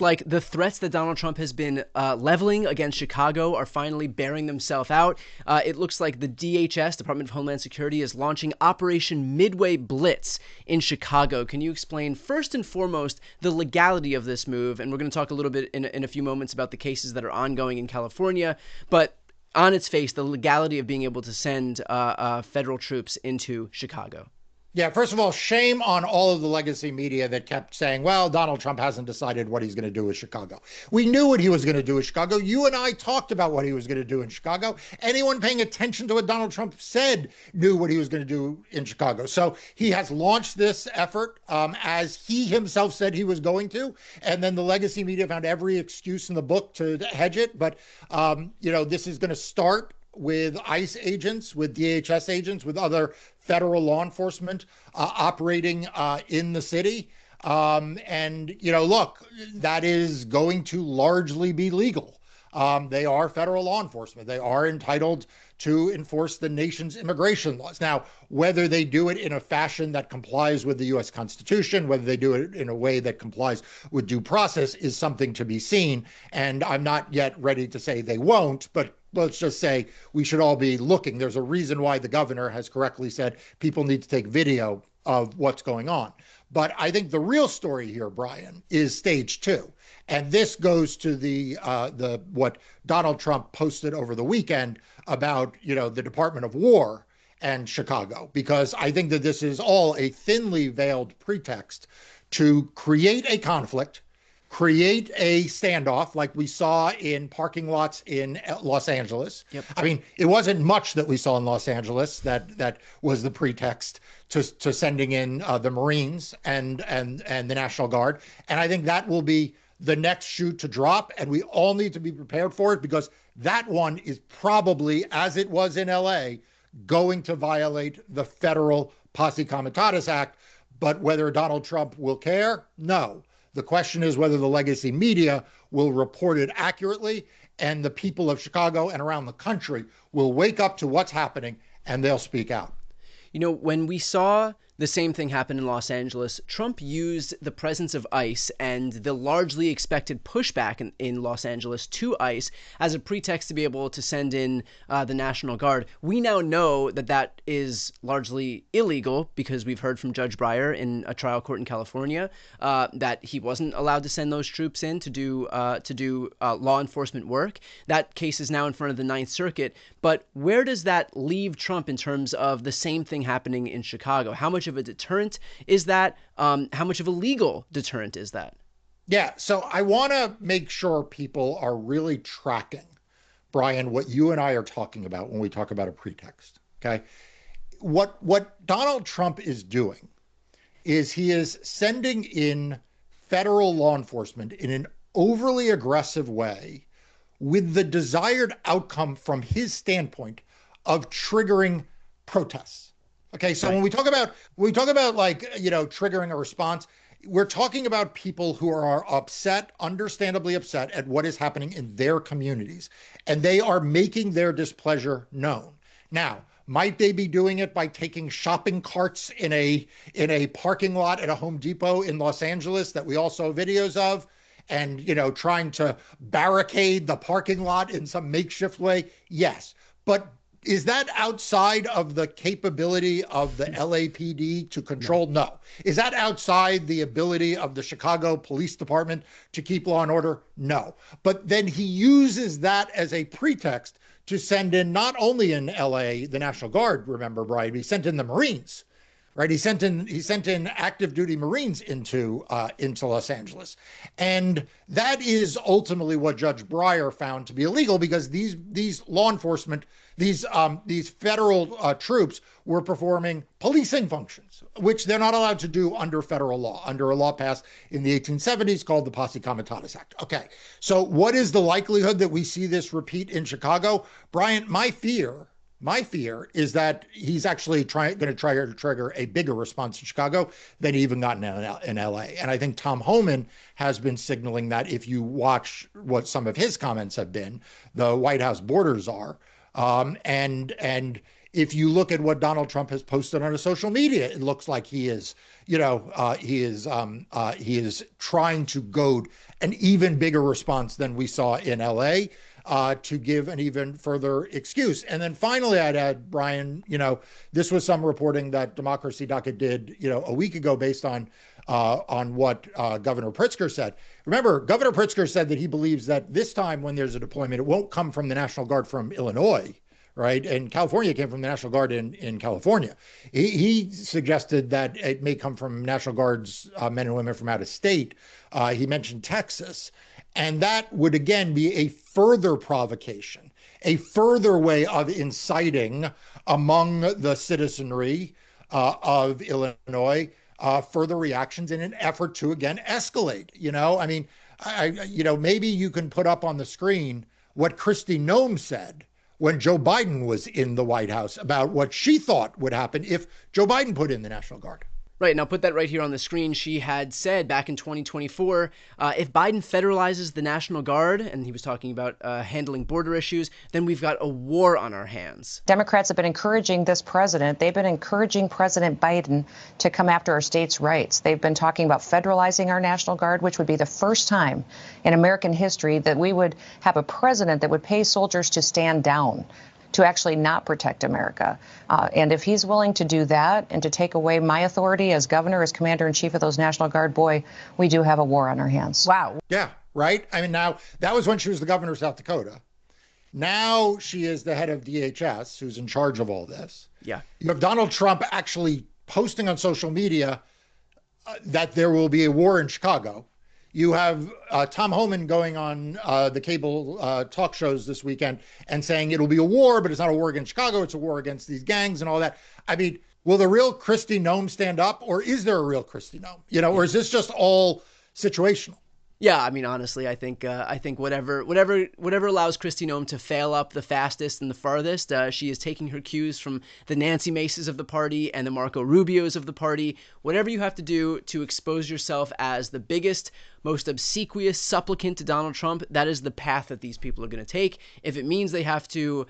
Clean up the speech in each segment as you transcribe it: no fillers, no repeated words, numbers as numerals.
like the threats that Donald Trump has been leveling against Chicago are finally bearing themselves out. It looks like the DHS, Department of Homeland Security, is launching Operation Midway Blitz in Chicago. Can you explain, first and foremost, the legality of this move? And we're going to talk a little bit in a few moments about the cases that are ongoing in California. But on its face, the legality of being able to send federal troops into Chicago. Yeah, first of all, shame on all of the legacy media that kept saying, well, Donald Trump hasn't decided what he's going to do with Chicago. We knew what he was going to do with Chicago. You and I talked about what he was going to do in Chicago. Anyone paying attention to what Donald Trump said knew what he was going to do in Chicago. So he has launched this effort as he himself said he was going to. And then the legacy media found every excuse in the book to hedge it. But, this is going to start with ICE agents, with DHS agents, with other federal law enforcement operating in the city. Look, that is going to largely be legal. They are federal law enforcement. They are entitled to enforce the nation's immigration laws. Now, whether they do it in a fashion that complies with the U.S. Constitution, whether they do it in a way that complies with due process is something to be seen. And I'm not yet ready to say they won't, but let's just say we should all be looking. There's a reason why the governor has correctly said people need to take video of what's going on. But I think the real story here, Brian, is stage two. And this goes to the what Donald Trump posted over the weekend about, the Department of War and Chicago, because I think that this is all a thinly veiled pretext to create a conflict, create a standoff like we saw in parking lots in Los Angeles. Yep. I mean, it wasn't much that we saw in Los Angeles that was the pretext to sending in the Marines and the National Guard. And I think that will be the next shoe to drop. And we all need to be prepared for it, because that one is probably, as it was in LA, going to violate the federal Posse Comitatus Act. But whether Donald Trump will care, no. The question is whether the legacy media will report it accurately, and the people of Chicago and around the country will wake up to what's happening and they'll speak out. When we saw the same thing happen in Los Angeles, Trump used the presence of ICE and the largely expected pushback in Los Angeles to ICE as a pretext to be able to send in the National Guard. We now know that that is largely illegal, because we've heard from Judge Breyer in a trial court in California that he wasn't allowed to send those troops in to do law enforcement work. That case is now in front of the Ninth Circuit. But where does that leave Trump in terms of the same thing happening in Chicago? How much of a deterrent is that? How much of a legal deterrent is that? Yeah, so I want to make sure people are really tracking, Brian, what you and I are talking about when we talk about a pretext, okay? What Donald Trump is doing is he is sending in federal law enforcement in an overly aggressive way with the desired outcome from his standpoint of triggering protests. Okay, so Right. when we talk about triggering a response, we're talking about people who are upset, understandably upset at what is happening in their communities, and they are making their displeasure known. Now, might they be doing it by taking shopping carts in a parking lot at a Home Depot in Los Angeles that we all saw videos of, and trying to barricade the parking lot in some makeshift way? Yes. But is that outside of the capability of the LAPD to control? No. Is that outside the ability of the Chicago Police Department to keep law and order? No. But then he uses that as a pretext to send in, not only in LA, the National Guard, remember, Brian, he sent in the Marines. Right, he sent in active duty Marines into Los Angeles, and that is ultimately what Judge Breyer found to be illegal, because these law enforcement, these federal troops were performing policing functions, which they're not allowed to do under federal law, under a law passed in the 1870s called the Posse Comitatus Act. Okay, so what is the likelihood that we see this repeat in Chicago, Brian? My fear is that he's actually going to try to trigger a bigger response in Chicago than he even got in LA. And I think Tom Homan has been signaling that, if you watch what some of his comments have been, the White House border czar, and If you look at what Donald Trump has posted on his social media, it looks like he is, he is trying to goad an even bigger response than we saw in LA, to give an even further excuse. And then finally, I'd add, Brian, this was some reporting that Democracy Docket did, a week ago based on what Governor Pritzker said. Remember, Governor Pritzker said that he believes that this time when there's a deployment, it won't come from the National Guard from Illinois, right? And California came from the National Guard in California. He suggested that it may come from National Guard's men and women from out of state. He mentioned Texas. And that would, again, be a further provocation, a further way of inciting among the citizenry of Illinois further reactions in an effort to, again, escalate. Maybe you can put up on the screen what Kristi Noem said when Joe Biden was in the White House about what she thought would happen if Joe Biden put in the National Guard. Right, now put that right here on the screen. She had said back in 2024, if Biden federalizes the National Guard, and he was talking about handling border issues, then we've got a war on our hands. Democrats have been encouraging this president. They've been encouraging President Biden to come after our states' rights. They've been talking about federalizing our National Guard, which would be the first time in American history that we would have a president that would pay soldiers to stand down, to actually not protect America. And if he's willing to do that and to take away my authority as governor, as commander in chief of those National Guard, boy, we do have a war on our hands. Wow. Yeah, right. I mean, now that was when she was the governor of South Dakota. Now she is the head of DHS, who's in charge of all this. Yeah. You have Donald Trump actually posting on social media that there will be a war in Chicago. You have Tom Homan going on the cable talk shows this weekend and saying it'll be a war, but it's not a war against Chicago. It's a war against these gangs and all that. I mean, will the real Kristi Noem stand up, or is there a real Kristi Noem? Or is this just all situational? Yeah, I mean, honestly, I think whatever allows Kristi Noem to fail up the fastest and the farthest, she is taking her cues from the Nancy Maces of the party and the Marco Rubios of the party. Whatever you have to do to expose yourself as the biggest, most obsequious supplicant to Donald Trump, that is the path that these people are going to take. If it means they have to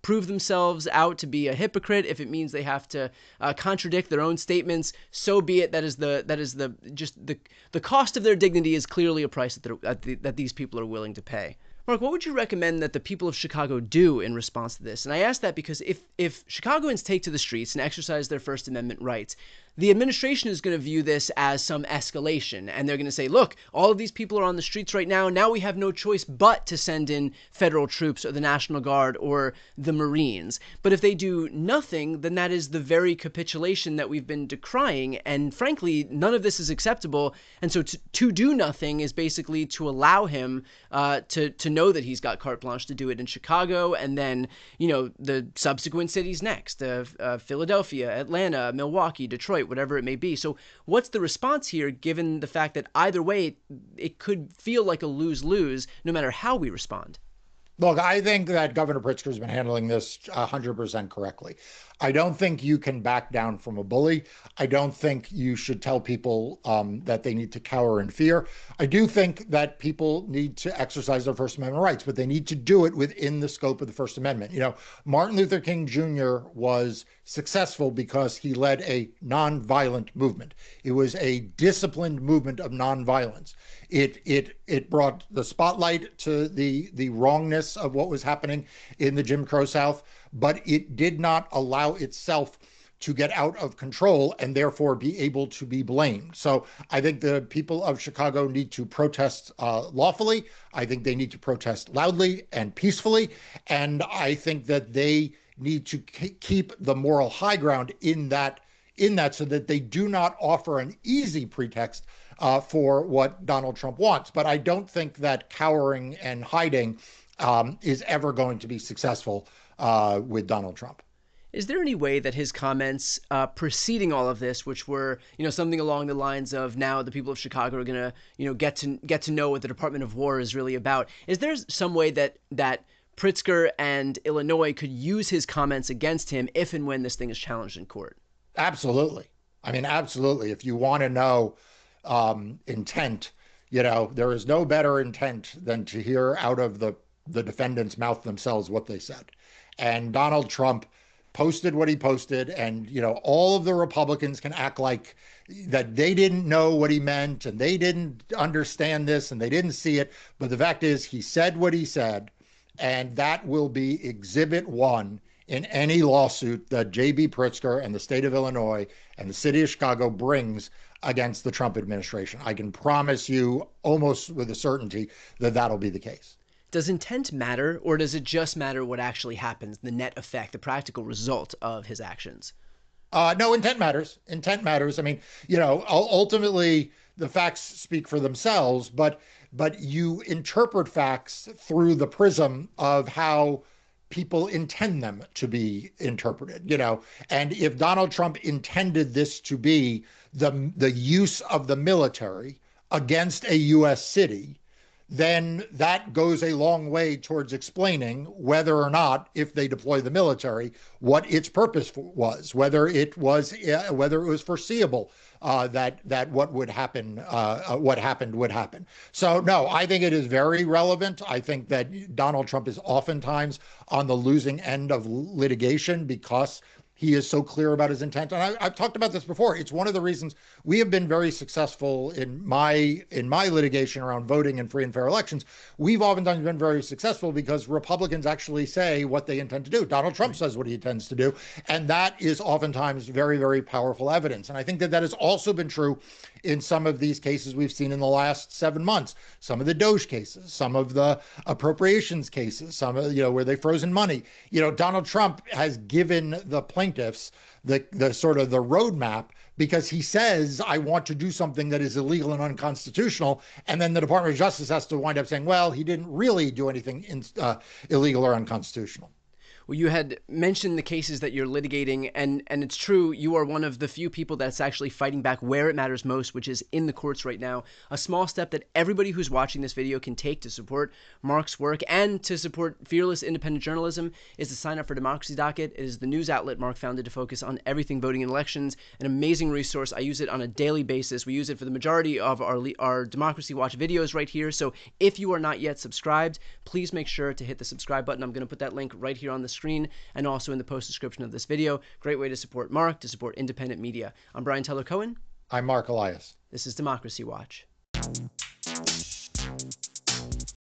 prove themselves out to be a hypocrite, if it means they have to contradict their own statements, so be it. That is the cost of their dignity is clearly a price that these people are willing to pay. Mark, what would you recommend that the people of Chicago do in response to this? And I ask that because if Chicagoans take to the streets and exercise their First Amendment rights, the administration is going to view this as some escalation, and they're going to say, look, all of these people are on the streets right now. Now we have no choice but to send in federal troops or the National Guard or the Marines. But if they do nothing, then that is the very capitulation that we've been decrying. And frankly, none of this is acceptable. And so to do nothing is basically to allow him to know that he's got carte blanche to do it in Chicago, and then, the subsequent cities next, Philadelphia, Atlanta, Milwaukee, Detroit, whatever it may be. So what's the response here, given the fact that either way, it could feel like a lose-lose no matter how we respond? Look, I think that Governor Pritzker has been handling this 100% correctly. I don't think you can back down from a bully. I don't think you should tell people that they need to cower in fear. I do think that people need to exercise their First Amendment rights, but they need to do it within the scope of the First Amendment. Martin Luther King Jr. was successful because he led a nonviolent movement. It was a disciplined movement of nonviolence. It brought the spotlight to the wrongness of what was happening in the Jim Crow South, but it did not allow itself to get out of control and therefore be able to be blamed. So I think the people of Chicago need to protest lawfully. I think they need to protest loudly and peacefully. And I think that they need to keep the moral high ground in that so that they do not offer an easy pretext for what Donald Trump wants. But I don't think that cowering and hiding is ever going to be successful with Donald Trump. Is there any way that his comments preceding all of this, which were, something along the lines of now the people of Chicago are going to, get to know what the Department of War is really about, is there some way that Pritzker and Illinois could use his comments against him if and when this thing is challenged in court? Absolutely. I mean, absolutely. If you want to know intent, there is no better intent than to hear out of the defendant's mouth themselves what they said. and Donald Trump posted what he posted, and all of the Republicans can act like that they didn't know what he meant and they didn't understand this and they didn't see it. But the fact is, he said what he said, and that will be exhibit one in any lawsuit that J.B. Pritzker and the state of Illinois and the city of Chicago brings against the Trump administration. I can promise you almost with a certainty that that'll be the case. Does intent matter, or does it just matter what actually happens, the net effect, the practical result of his actions? No, intent matters. Intent matters. I mean, ultimately the facts speak for themselves, but you interpret facts through the prism of how people intend them to be interpreted, and if Donald Trump intended this to be the use of the military against a U.S. city, then that goes a long way towards explaining whether or not, if they deploy the military, what its purpose was, whether it was foreseeable that what would happen, what happened would happen. So no, I think it is very relevant. I think that Donald Trump is oftentimes on the losing end of litigation because he is so clear about his intent. And I've talked about this before. It's one of the reasons we have been very successful in my litigation around voting and free and fair elections. We've oftentimes been very successful because Republicans actually say what they intend to do. Donald Trump says what he intends to do. And that is oftentimes very, very powerful evidence. And I think that has also been true in some of these cases we've seen in the last 7 months, some of the Doge cases, some of the appropriations cases, some of, where they've frozen money. Donald Trump has given the plaintiffs the sort of the roadmap because he says, I want to do something that is illegal and unconstitutional. And then the Department of Justice has to wind up saying, well, he didn't really do anything illegal or unconstitutional. Well, you had mentioned the cases that you're litigating, and it's true, you are one of the few people that's actually fighting back where it matters most, which is in the courts right now. A small step that everybody who's watching this video can take to support Mark's work and to support fearless independent journalism is to sign up for Democracy Docket. It is the news outlet Mark founded to focus on everything voting and elections, an amazing resource. I use it on a daily basis. We use it for the majority of our Democracy Watch videos right here. So if you are not yet subscribed, please make sure to hit the subscribe button. I'm going to put that link right here on the screen and also in the post description of this video. Great way to support Mark, to support independent media. I'm Brian Tyler Cohen. I'm Mark Elias. This is Democracy Watch.